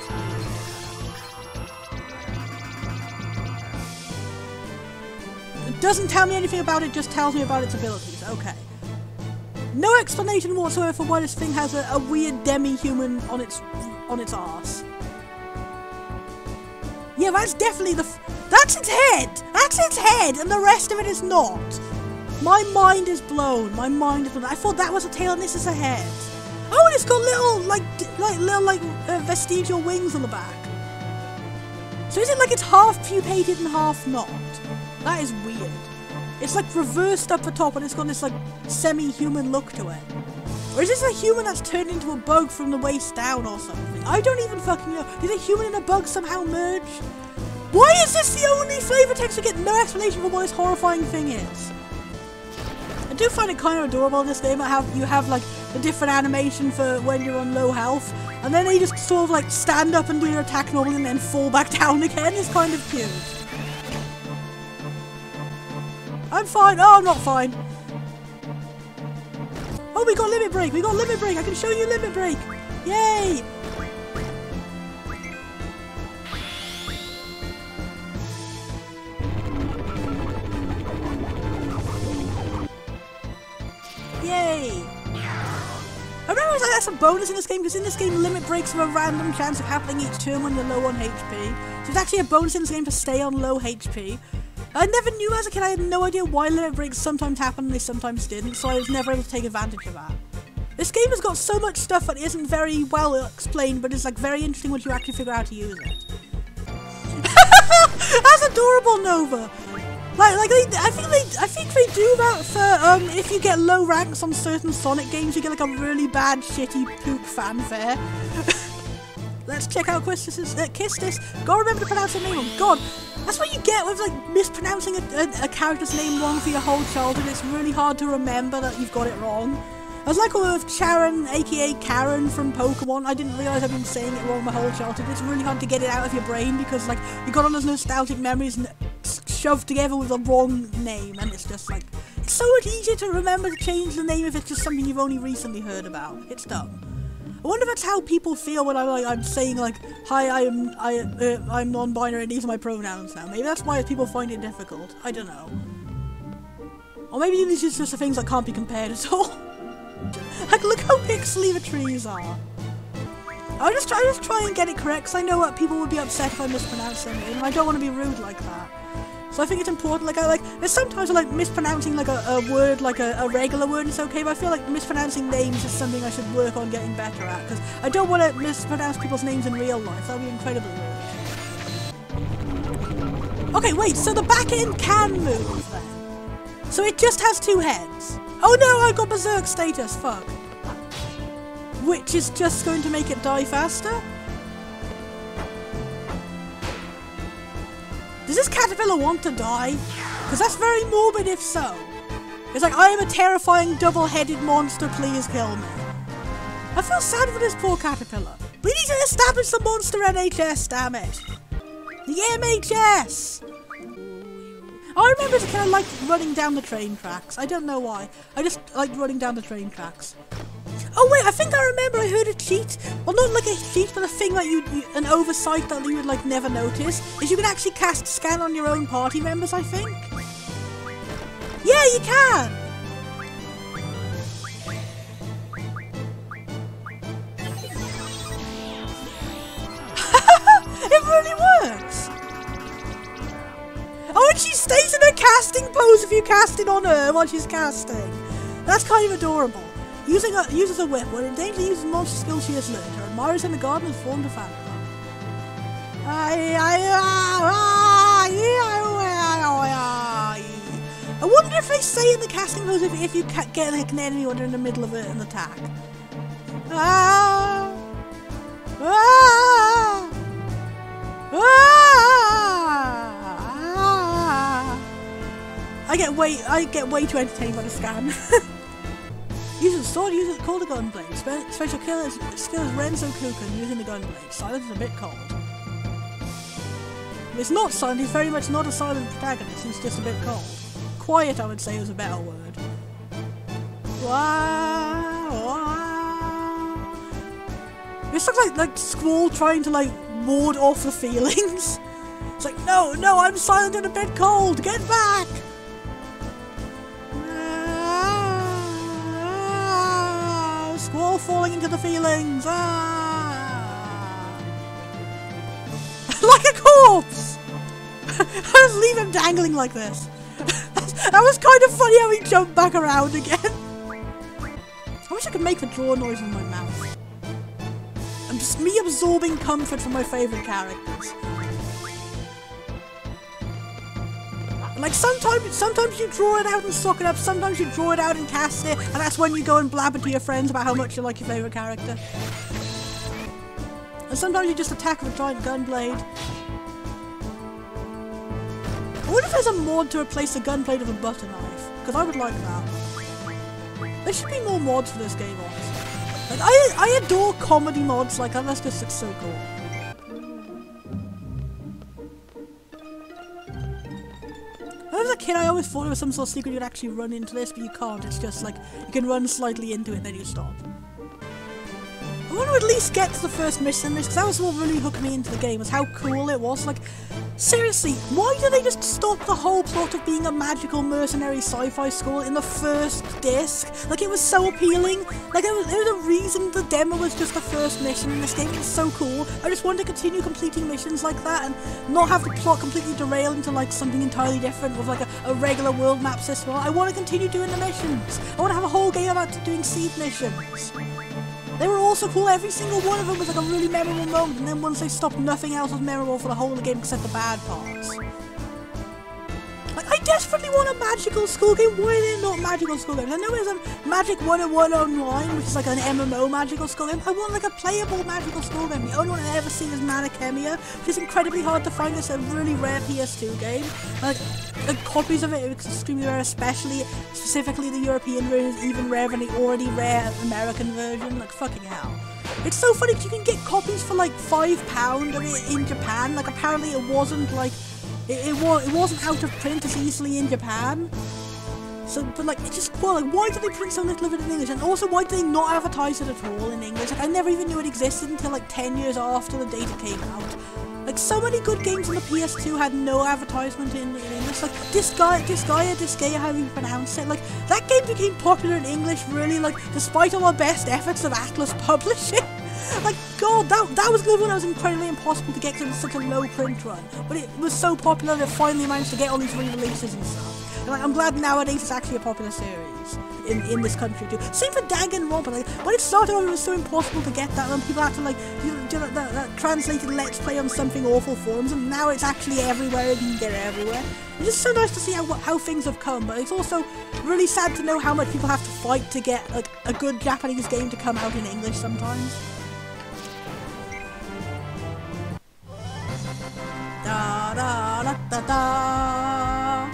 It doesn't tell me anything about it, just tells me about its abilities. Okay. No explanation whatsoever for why this thing has a weird demi-human on its arse. Yeah, that's definitely that's its head! That's its head! And the rest of it is not! My mind is blown. My mind is blown. I thought that was a tail and this is a head. Oh, and it's got little vestigial wings on the back. So is it like it's half pupated and half not? That is weird. It's like reversed up the top and it's got this like semi-human look to it. Or is this a human that's turned into a bug from the waist down or something? I don't even fucking know. Did a human and a bug somehow merge? Why is this the only flavor text we get no explanation for what this horrifying thing is? I do find it kind of adorable in this game. You have like a different animation for when you're on low health, and then they just sort of like stand up and do your attack normally and then fall back down again. It's kind of cute. I'm fine. Oh, I'm not fine. Oh, we got limit break. We got limit break. I can show you limit break. Yay! Yay! I remember that's a bonus in this game, because in this game limit breaks have a random chance of happening each turn when you're low on HP. So it's actually a bonus in this game to stay on low HP. I never knew as a kid, I had no idea why limit breaks sometimes happened and they sometimes didn't, so I was never able to take advantage of that. This game has got so much stuff that isn't very well explained, but it's like very interesting once you actually figure out how to use it. That's adorable, Nova! I think they do that for if you get low ranks on certain Sonic games, you get like a really bad shitty poop fanfare. Let's check out Kistis. Gotta remember to pronounce her name wrong. God, that's what you get with like mispronouncing a character's name wrong for your whole childhood. It's really hard to remember that you've got it wrong. I was like with Sharon, aka Karen from Pokemon. I didn't realise I've been saying it wrong my whole childhood. It's really hard to get it out of your brain because like you got all those nostalgic memories and shoved together with the wrong name, and it's just like it's so much easier to remember to change the name if it's just something you've only recently heard about. It's dumb. I wonder if that's how people feel when I'm saying like, hi, I'm non-binary and these are my pronouns now. Maybe that's why people find it difficult. I don't know. Or maybe these are just the things that can't be compared at all. Like, look how pixely the trees are. I just try and get it correct, because I know that people would be upset if I mispronounce their name, and I don't want to be rude like that. So I think it's important. There's sometimes like mispronouncing like a word, like a regular word, it's okay, but I feel like mispronouncing names is something I should work on getting better at, because I don't want to mispronounce people's names in real life. That would be incredibly rude. Okay, wait, so the back end can move then. So it just has two heads. Oh no, I got berserk status, fuck. Which is just going to make it die faster? Does this caterpillar want to die? Because that's very morbid if so. It's like, I am a terrifying double-headed monster, please kill me. I feel sad for this poor caterpillar. We need to establish the monster NHS, damn it. The MHS! I remember to kind of like running down the train tracks. I don't know why. I just like running down the train tracks. Oh wait, I think I remember I heard a cheat. Well, not like a cheat, but a thing that an oversight that you would like never notice is you can actually cast scan on your own party members, I think. Yeah, you can. It really works. Oh, and she stays in her casting pose if you cast it on her while she's casting. That's kind of adorable. Uses a whip. When in danger, uses monster skills she has learned. Her admirers in the garden has formed a fan club. I wonder if they say in the casting pose if you get like an enemy when they're in the middle of an attack. I get way too entertained by the scan. Using a sword, called a gunblade. Special skill is Renzo Kukan using the gunblade. Silence is a bit cold. It's not silent, he's very much not a silent protagonist, he's just a bit cold. quiet, I would say, is a better word. Wow, wow. This looks like Squall trying to like ward off the feelings. It's like, no, no, I'm silent and a bit cold. Get back. Squall falling into the feelings. Like a corpse. I'll just leave him dangling like this. That was kind of funny how he jumped back around again. I wish I could make the draw noise with my mouth. I'm just me absorbing comfort from my favourite characters. And like sometimes you draw it out and suck it up, sometimes you draw it out and cast it, and that's when you go and blabber to your friends about how much you like your favourite character. And sometimes you just attack with a giant gunblade. I wonder if there's a mod to replace the gunblade with a butter knife, because I would like that. There should be more mods for this game, honestly. Like, I adore comedy mods like that, that's just like, so cool. When I was a kid, I always thought it was some sort of secret you'd actually run into this, but you can't, it's just like, you can run slightly into it and then you stop. I want to at least get to the first mission in this, because that was what really hooked me into the game, was how cool it was. Like, seriously, why did they just stop the whole plot of being a magical mercenary sci-fi school in the first disc? Like, it was so appealing. Like, there was a reason the demo was just the first mission in this game. It was so cool. I just wanted to continue completing missions like that and not have the plot completely derail into, like, something entirely different with, like, a regular world map system. I want to continue doing the missions. I want to have a whole game about doing seed missions. They were all so cool, every single one of them was like a really memorable moment, and then once they stopped, nothing else was memorable for the whole of the game except the bad parts. Like, I desperately want a magical school game. Why are there not magical school games? I know there's a Magic 101 Online, which is like an MMO magical school game. I want like a playable magical school game. The only one I've ever seen is Manachemia, which is incredibly hard to find. It's a really rare PS2 game. Like copies of it are extremely rare, specifically the European version is even rarer than the already rare American version. Like, fucking hell. It's so funny because you can get copies for like £5 of it in Japan. Like, apparently it wasn't like it wasn't out of print as easily in Japan. So, but like, it's just cool. Like, why did they print so little of it in English? And also, why did they not advertise it at all in English? Like, I never even knew it existed until like 10 years after the data came out. Like, so many good games on the PS2 had no advertisement in English. Like, Disgaea, however you pronounce it. Like, that game became popular in English, really, like, despite all our best efforts of Atlas Publishing. Like, God, that was good when it was incredibly impossible to get because it was such a low print run. But it was so popular that it finally managed to get all these re-releases and stuff. And like, I'm glad nowadays it's actually a popular series in this country too. Same for Danganronpa. Like, when it started out, it was so impossible to get that, and people had to like do that translated Let's Play on Something Awful forums, and now it's actually everywhere and you can get it everywhere. It's just so nice to see how things have come, but it's also really sad to know how much people have to fight to get like a good Japanese game to come out in English sometimes. Da da da da da.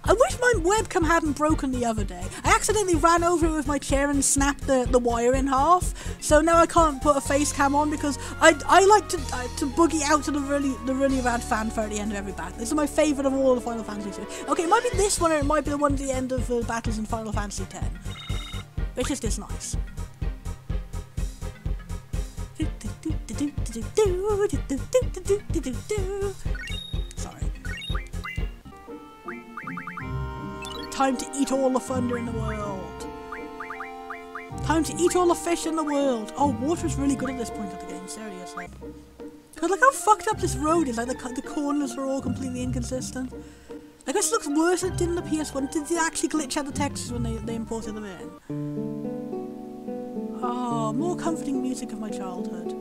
I wish my webcam hadn't broken the other day. I accidentally ran over it with my chair and snapped the wire in half, so now I can't put a face cam on because I like to boogie out to the really rad fanfare at the end of every battle. This is my favourite of all the Final Fantasy series. Okay, it might be this one or it might be the one at the end of the battles in Final Fantasy X. It's just this nice. Sorry. Time to eat all the thunder in the world. Time to eat all the fish in the world. Oh, water's really good at this point of the game, seriously. God, look how fucked up this road is. Like, the corners are all completely inconsistent. Like, this looks worse than it did in the PS1. Did they actually glitch out the textures when they imported them in? Oh, more comforting music of my childhood.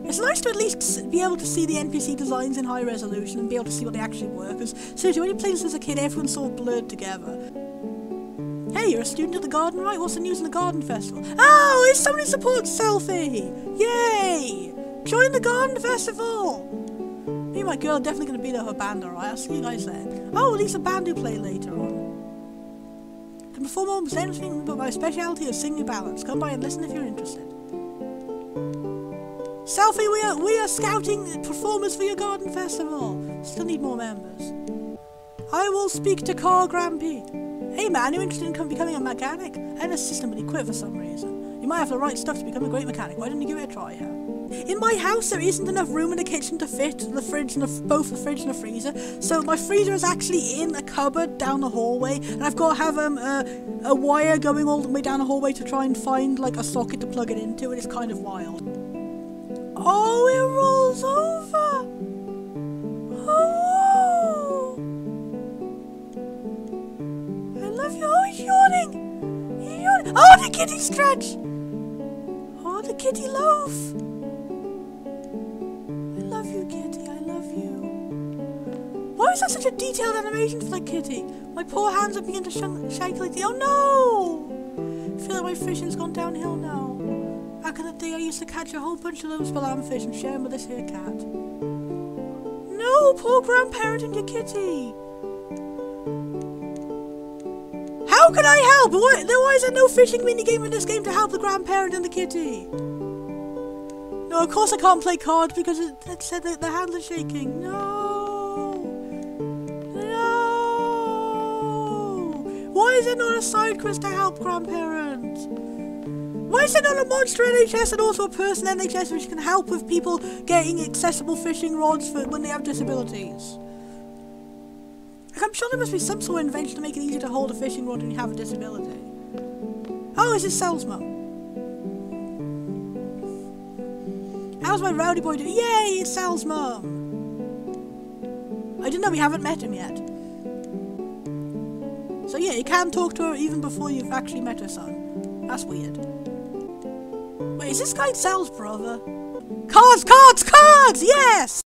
It's nice to at least be able to see the NPC designs in high resolution and be able to see what they actually were, because seriously, when you played this as a kid, everyone's sort of blurred together. Hey, you're a student at the garden, right? What's the news in the garden festival? Oh, it's somebody supports Selfie! Yay! Join the garden festival! Me and my girl are definitely going to be there for a band, alright? I'll see you guys then. Oh, at least a band do play later on. Can perform almost anything, but my speciality is singing ballads. Come by and listen if you're interested. Selfie, we are scouting performers for your garden festival. Still need more members. I will speak to Car Grampy. Hey man, you're interested in becoming a mechanic? I had a system but he quit for some reason. You might have the right stuff to become a great mechanic. Why don't you give it a try, huh? In my house, there isn't enough room in the kitchen to fit the fridge and both the fridge and the freezer. So my freezer is actually in a cupboard down the hallway, and I've got to have a wire going all the way down the hallway to try and find like a socket to plug it into, and it's kind of wild. Oh, it rolls over. Oh, I love you. Oh, he's yawning. He's yawning. Oh, the kitty stretch. Oh, the kitty loaf. I love you, kitty. I love you. Why is that such a detailed animation for that kitty? My poor hands are beginning to shake like the. Oh no! I feel like my fishing's gone downhill now. Back in the day, I used to catch a whole bunch of those fish and share them with this here cat. No, poor grandparent and your kitty. How can I help? Why is there no fishing minigame in this game to help the grandparent and the kitty? No, of course I can't play cards because it said that the hands are shaking. No! No! Why is there not a side quest to help grandparents? Why is there not a monster NHS and also a person NHS which can help with people getting accessible fishing rods for when they have disabilities? Like, I'm sure there must be some sort of invention to make it easier to hold a fishing rod when you have a disability. Oh, is this Sal's mum? How's my rowdy boy doing? Yay, it's Sal's mum! I didn't know we haven't met him yet. So yeah, you can talk to her even before you've actually met her son. That's weird. Wait, is this guy Sal's brother? Cards! Yes!